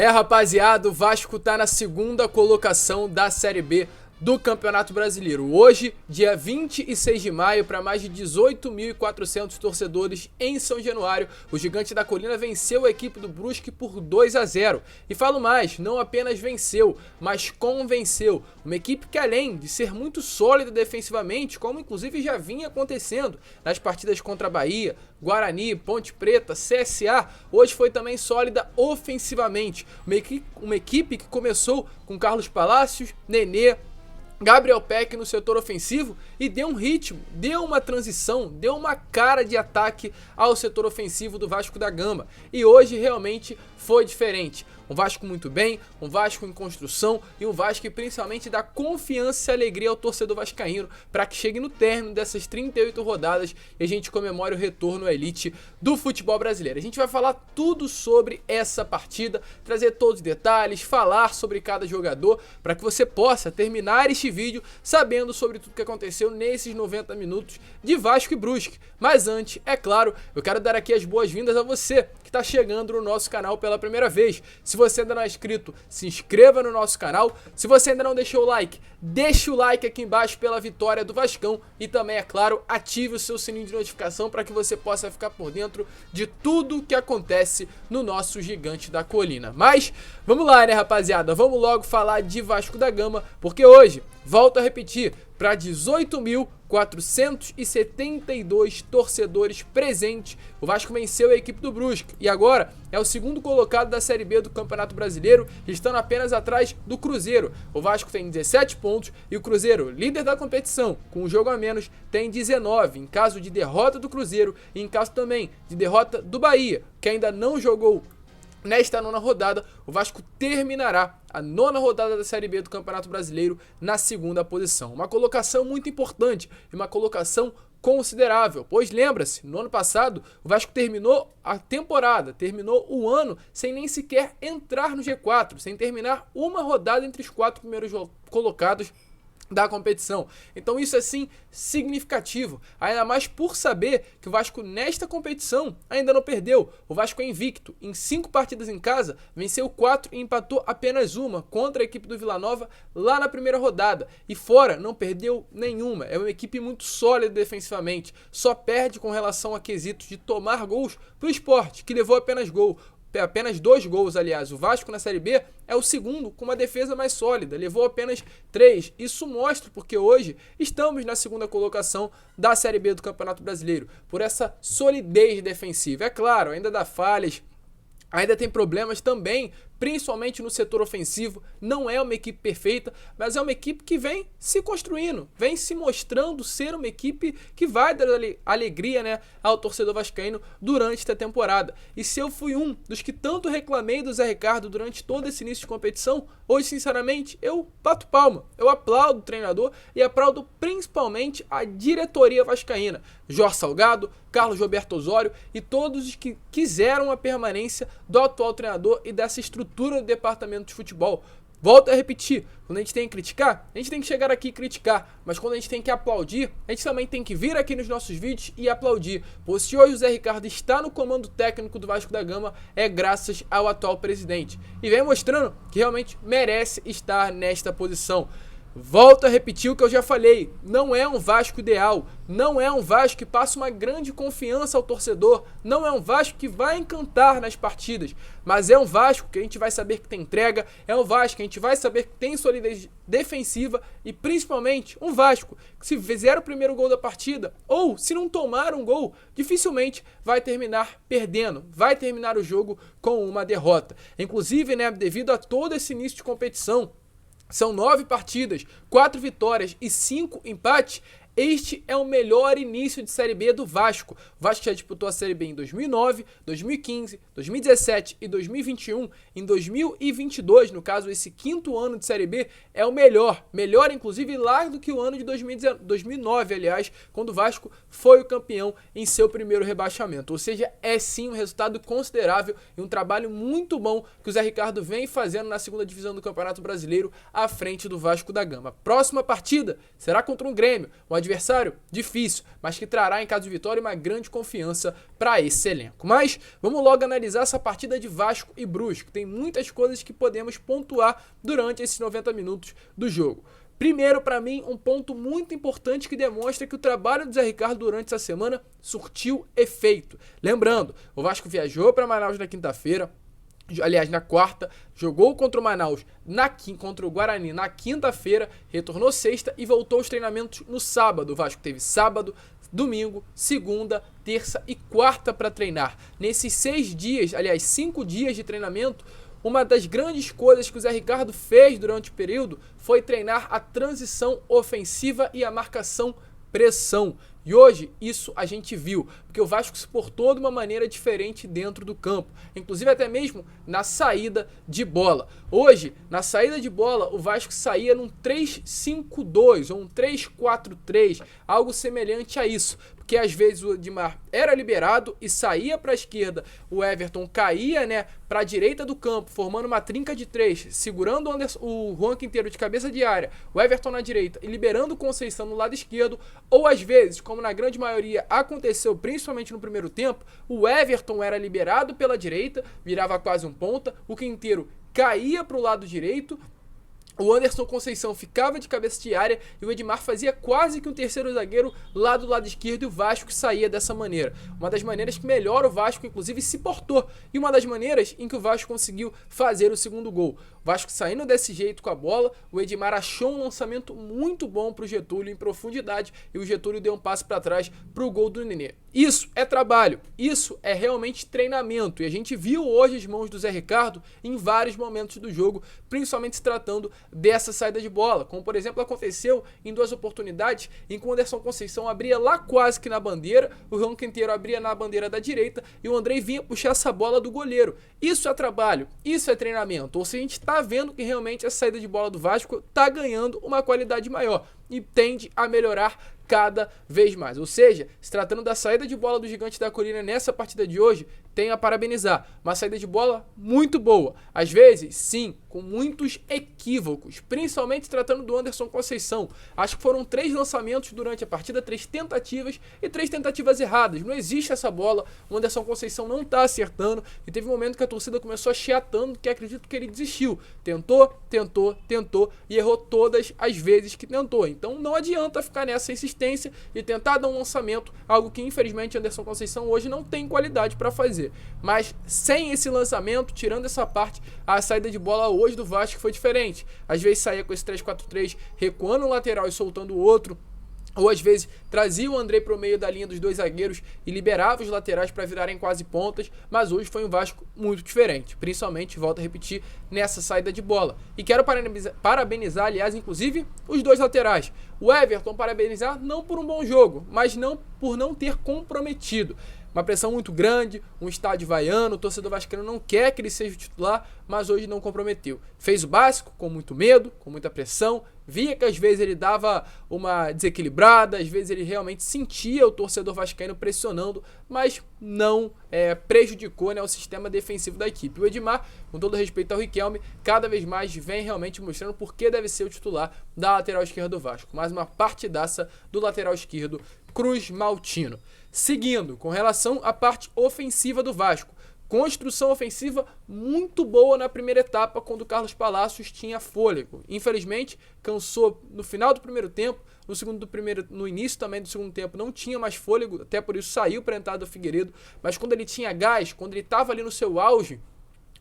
Rapaziada, o Vasco tá na segunda colocação da Série B do Campeonato Brasileiro. Hoje, dia 26 de maio, para mais de 18.400 torcedores em São Januário, o Gigante da Colina venceu a equipe do Brusque por 2-0. E falo mais, não apenas venceu, mas convenceu. Uma equipe que, além de ser muito sólida defensivamente, como inclusive já vinha acontecendo nas partidas contra Bahia, Guarani, Ponte Preta, CSA, hoje foi também sólida ofensivamente. Uma equipe que começou com Carlos Palácios, Nenê, Gabriel Peck no setor ofensivo e deu um ritmo, deu uma transição, deu uma cara de ataque ao setor ofensivo do Vasco da Gama. E hoje realmente foi diferente. Um Vasco muito bem, um Vasco em construção e um Vasco que principalmente dá confiança e alegria ao torcedor vascaíno para que chegue no término dessas 38 rodadas e a gente comemore o retorno à elite do futebol brasileiro. A gente vai falar tudo sobre essa partida, trazer todos os detalhes, falar sobre cada jogador para que você possa terminar este vídeo sabendo sobre tudo que aconteceu nesses 90 minutos de Vasco e Brusque. Mas antes, é claro, eu quero dar aqui as boas-vindas a você que está chegando no nosso canal pela primeira vez. Se você ainda não é inscrito, se inscreva no nosso canal. Se você ainda não deixou o like, deixa o like aqui embaixo pela vitória do Vascão. E também, é claro, ative o seu sininho de notificação para que você possa ficar por dentro de tudo que acontece no nosso Gigante da Colina. Mas, vamos lá, né, rapaziada? Vamos logo falar de Vasco da Gama, porque hoje, volto a repetir, para 18.472 torcedores presentes, o Vasco venceu a equipe do Brusque e agora é o segundo colocado da Série B do Campeonato Brasileiro, estando apenas atrás do Cruzeiro. O Vasco tem 17 pontos e o Cruzeiro, líder da competição, com um jogo a menos, tem 19, em caso de derrota do Cruzeiro e em caso também de derrota do Bahia, que ainda não jogou nesta nona rodada. O Vasco terminará a nona rodada da Série B do Campeonato Brasileiro na segunda posição. Uma colocação muito importante e uma colocação considerável, pois lembra-se, no ano passado o Vasco terminou a temporada, terminou o ano sem nem sequer entrar no G4, sem terminar uma rodada entre os 4 primeiros colocados da competição. Então isso é sim significativo, ainda mais por saber que o Vasco nesta competição ainda não perdeu. O Vasco é invicto, em 5 partidas em casa, venceu 4 e empatou apenas uma contra a equipe do Vila Nova lá na primeira rodada, e fora não perdeu nenhuma. É uma equipe muito sólida defensivamente, só perde com relação a quesitos de tomar gols pro Sport, que levou apenas 2 gols, aliás. O Vasco na Série B é o segundo com uma defesa mais sólida, levou apenas 3. Isso mostra porque hoje estamos na segunda colocação da Série B do Campeonato Brasileiro, por essa solidez defensiva. É claro, ainda dá falhas, ainda tem problemas também, principalmente no setor ofensivo. Não é uma equipe perfeita, mas é uma equipe que vem se construindo, vem se mostrando ser uma equipe que vai dar alegria, né, ao torcedor vascaíno durante esta temporada. E se eu fui um dos que tanto reclamei do Zé Ricardo durante todo esse início de competição, hoje, sinceramente, eu bato palma. Eu aplaudo o treinador e aplaudo principalmente a diretoria vascaína. Jorge Salgado, Carlos Roberto Osório e todos os que quiseram a permanência do atual treinador e dessa estrutura do departamento de futebol. Volto a repetir, quando a gente tem que criticar, a gente tem que chegar aqui e criticar, mas quando a gente tem que aplaudir, a gente também tem que vir aqui nos nossos vídeos e aplaudir. Pois se hoje o Zé Ricardo está no comando técnico do Vasco da Gama, é graças ao atual presidente. E vem mostrando que realmente merece estar nesta posição. Volto a repetir o que eu já falei, não é um Vasco ideal, não é um Vasco que passa uma grande confiança ao torcedor, não é um Vasco que vai encantar nas partidas, mas é um Vasco que a gente vai saber que tem entrega, é um Vasco que a gente vai saber que tem solidez defensiva e principalmente um Vasco que, se fizer o primeiro gol da partida ou se não tomar um gol, dificilmente vai terminar perdendo, vai terminar o jogo com uma derrota. Inclusive, né, devido a todo esse início de competição, são 9 partidas, 4 vitórias e 5 empates. Este é o melhor início de Série B do Vasco. O Vasco já disputou a Série B em 2009, 2015, 2017 e 2021. Em 2022, no caso, esse 5º ano de Série B é o melhor inclusive lá do que o ano de 2009, aliás, quando o Vasco foi o campeão em seu primeiro rebaixamento. Ou seja, é sim um resultado considerável e um trabalho muito bom que o Zé Ricardo vem fazendo na segunda divisão do Campeonato Brasileiro à frente do Vasco da Gama. Próxima partida será contra um Grêmio, um adversário difícil, mas que trará em caso de vitória uma grande confiança para esse elenco. Mas vamos logo analisar essa partida de Vasco e Brusque. Tem muitas coisas que podemos pontuar durante esses 90 minutos do jogo. Primeiro, para mim, um ponto muito importante que demonstra que o trabalho do Zé Ricardo durante essa semana surtiu efeito. Lembrando, o Vasco viajou para Manaus na quinta-feira, aliás, na quarta, jogou contra o Manaus, contra o Guarani na quinta-feira, retornou sexta e voltou aos treinamentos no sábado. O Vasco teve sábado, domingo, segunda, terça e quarta para treinar. Nesses 5 dias de treinamento, uma das grandes coisas que o Zé Ricardo fez durante o período foi treinar a transição ofensiva e a marcação pressão. E hoje isso a gente viu, porque o Vasco se portou de uma maneira diferente dentro do campo, inclusive até mesmo na saída de bola. Hoje, na saída de bola, o Vasco saía num 3-5-2 ou um 3-4-3, algo semelhante a isso, porque às vezes o Edmar era liberado e saía para a esquerda, o Everton caía, para a direita do campo, formando uma trinca de 3, segurando o Juan Quinteiro de cabeça de área, o Everton na direita e liberando o Conceição no lado esquerdo, ou às vezes, como na grande maioria aconteceu principalmente no primeiro tempo, o Everton era liberado pela direita, virava quase um ponta, o Quinteiro caía para o lado direito, o Anderson Conceição ficava de cabeça de área e o Edmar fazia quase que um terceiro zagueiro lá do lado esquerdo e o Vasco saía dessa maneira. Uma das maneiras que melhor o Vasco, inclusive, se portou e uma das maneiras em que o Vasco conseguiu fazer o segundo gol. O Vasco saindo desse jeito com a bola, o Edmar achou um lançamento muito bom para o Getúlio em profundidade e o Getúlio deu um passe para trás para o gol do Nenê. Isso é trabalho, isso é realmente treinamento e a gente viu hoje as mãos do Zé Ricardo em vários momentos do jogo, principalmente se tratando dessa saída de bola, como por exemplo aconteceu em 2 oportunidades em que o Anderson Conceição abria lá quase que na bandeira, o Juan Quinteiro abria na bandeira da direita e o Andrei vinha puxar essa bola do goleiro. Isso é trabalho, isso é treinamento, ou seja, a gente está vendo que realmente a saída de bola do Vasco está ganhando uma qualidade maior e tende a melhorar cada vez mais. Ou seja, se tratando da saída de bola do Gigante da Colina nessa partida de hoje, tenho a parabenizar. Uma saída de bola muito boa. Às vezes, sim, com muitos equívocos, principalmente tratando do Anderson Conceição. Acho que foram 3 lançamentos durante a partida, 3 tentativas e 3 tentativas erradas. Não existe essa bola, o Anderson Conceição não está acertando e teve um momento que a torcida começou a chiatando, que acredito que ele desistiu. Tentou e errou todas as vezes que tentou. Então não adianta ficar nessa insistência e tentar dar um lançamento, algo que infelizmente Anderson Conceição hoje não tem qualidade para fazer. Mas sem esse lançamento, tirando essa parte, a saída de bola hoje do Vasco foi diferente. Às vezes saía com esse 3-4-3, recuando um lateral e soltando o outro, ou às vezes trazia o Andrei para o meio da linha dos 2 zagueiros e liberava os laterais para virarem quase pontas, mas hoje foi um Vasco muito diferente, principalmente, volto a repetir, nessa saída de bola. E quero parabenizar, aliás, inclusive, os 2 laterais. O Everton parabenizar não por um bom jogo, mas não por não ter comprometido. Uma pressão muito grande, um estádio vaiano, o torcedor vascaíno não quer que ele seja titular, mas hoje não comprometeu. Fez o básico, com muito medo, com muita pressão, via que às vezes ele dava uma desequilibrada, às vezes ele realmente sentia o torcedor vascaíno pressionando, mas não prejudicou o sistema defensivo da equipe. O Edmar, com todo respeito ao Riquelme, cada vez mais vem realmente mostrando por que deve ser o titular da lateral esquerda do Vasco. Mais uma partidaça do lateral esquerdo Cruz Maltino. Seguindo, com relação à parte ofensiva do Vasco, construção ofensiva muito boa na primeira etapa, quando o Carlos Palacios tinha fôlego. Infelizmente, cansou no final do primeiro tempo, no início também do segundo tempo não tinha mais fôlego, até por isso saiu para a entrada do Figueiredo, mas quando ele tinha gás, quando ele estava ali no seu auge,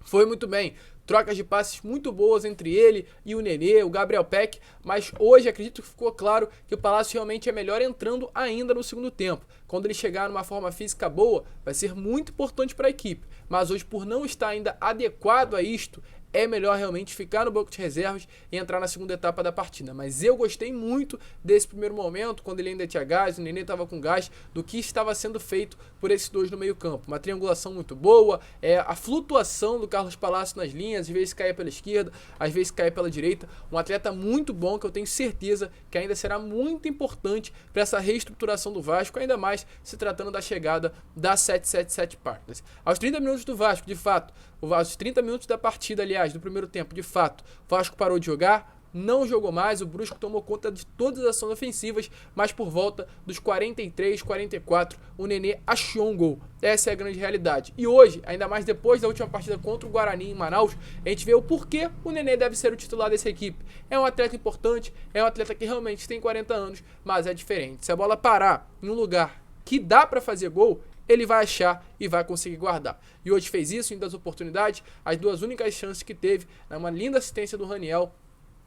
foi muito bem. Trocas de passes muito boas entre ele e o Nenê, o Gabriel Peck, mas hoje acredito que ficou claro que o Palácio realmente é melhor entrando ainda no segundo tempo. Quando ele chegar numa forma física boa, vai ser muito importante para a equipe, mas hoje por não estar ainda adequado a isto, é melhor realmente ficar no banco de reservas e entrar na segunda etapa da partida. Mas eu gostei muito desse primeiro momento, quando ele ainda tinha gás, o Nenê estava com gás, do que estava sendo feito por esses 2 no meio campo. Uma triangulação muito boa, a flutuação do Carlos Palacio nas linhas, às vezes caia pela esquerda, às vezes caia pela direita. Um atleta muito bom, que eu tenho certeza que ainda será muito importante para essa reestruturação do Vasco, ainda mais se tratando da chegada da 777 Partners. Aos 30 minutos do Vasco, de fato, aos 30 minutos da partida, aliás, do primeiro tempo, de fato, o Vasco parou de jogar, não jogou mais, o Brusque tomou conta de todas as ações ofensivas, mas por volta dos 43, 44, o Nenê achou um gol. Essa é a grande realidade. E hoje, ainda mais depois da última partida contra o Guarani em Manaus, a gente vê o porquê o Nenê deve ser o titular dessa equipe. É um atleta importante, é um atleta que realmente tem 40 anos, mas é diferente. Se a bola parar em um lugar que dá para fazer gol, ele vai achar e vai conseguir guardar. E hoje fez isso em das oportunidades, as duas únicas chances que teve, uma linda assistência do Raniel,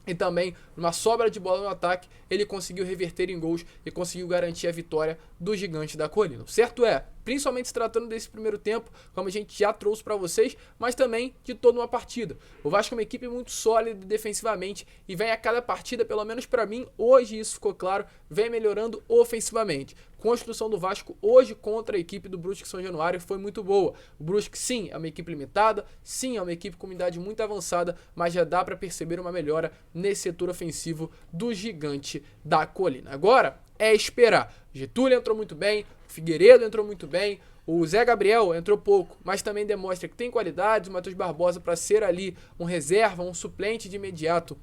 e também, numa sobra de bola no ataque, ele conseguiu reverter em gols e conseguiu garantir a vitória do Gigante da Colina. O certo é, principalmente se tratando desse primeiro tempo, como a gente já trouxe para vocês, mas também de toda uma partida. O Vasco é uma equipe muito sólida defensivamente e vem a cada partida, pelo menos para mim, hoje isso ficou claro, vem melhorando ofensivamente. Construção do Vasco hoje contra a equipe do Brusque São Januário foi muito boa. O Brusque, sim, é uma equipe limitada, sim, é uma equipe com uma idade muito avançada, mas já dá para perceber uma melhora nesse setor ofensivo do Gigante da Colina. Agora é esperar. Getúlio entrou muito bem, o Figueiredo entrou muito bem, o Zé Gabriel entrou pouco, mas também demonstra que tem qualidade, o Matheus Barbosa para ser ali um reserva, um suplente de imediato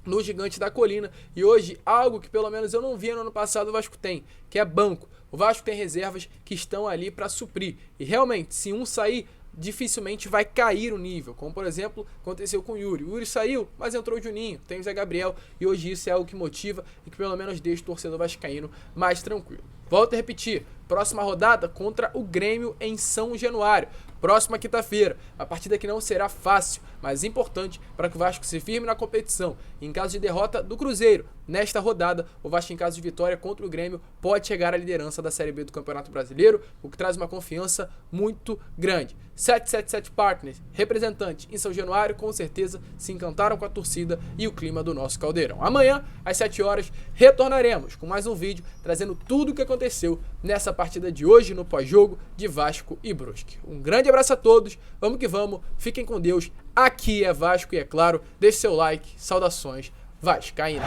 no Gigante da Colina, e hoje algo que pelo menos eu não via no ano passado o Vasco tem, que é banco. O Vasco tem reservas que estão ali para suprir, e realmente se um sair, dificilmente vai cair o nível, como por exemplo aconteceu com o Yuri. O Yuri saiu, mas entrou o Juninho, tem o Zé Gabriel, e hoje isso é algo que motiva e que pelo menos deixa o torcedor vascaíno mais tranquilo. Volto a repetir, próxima rodada contra o Grêmio em São Januário, próxima quinta-feira, a partida que não será fácil, mas importante para que o Vasco se firme na competição. Em caso de derrota do Cruzeiro, nesta rodada, o Vasco em caso de vitória contra o Grêmio pode chegar à liderança da Série B do Campeonato Brasileiro, o que traz uma confiança muito grande. 777 Partners, representantes em São Januário, com certeza se encantaram com a torcida e o clima do nosso caldeirão. Amanhã, às 7 horas, retornaremos com mais um vídeo trazendo tudo o que aconteceu nessa partida de hoje no pós-jogo de Vasco e Brusque. Um grande abraço a todos, vamos que vamos, fiquem com Deus, aqui é Vasco e é claro, deixe seu like, saudações vascaínas.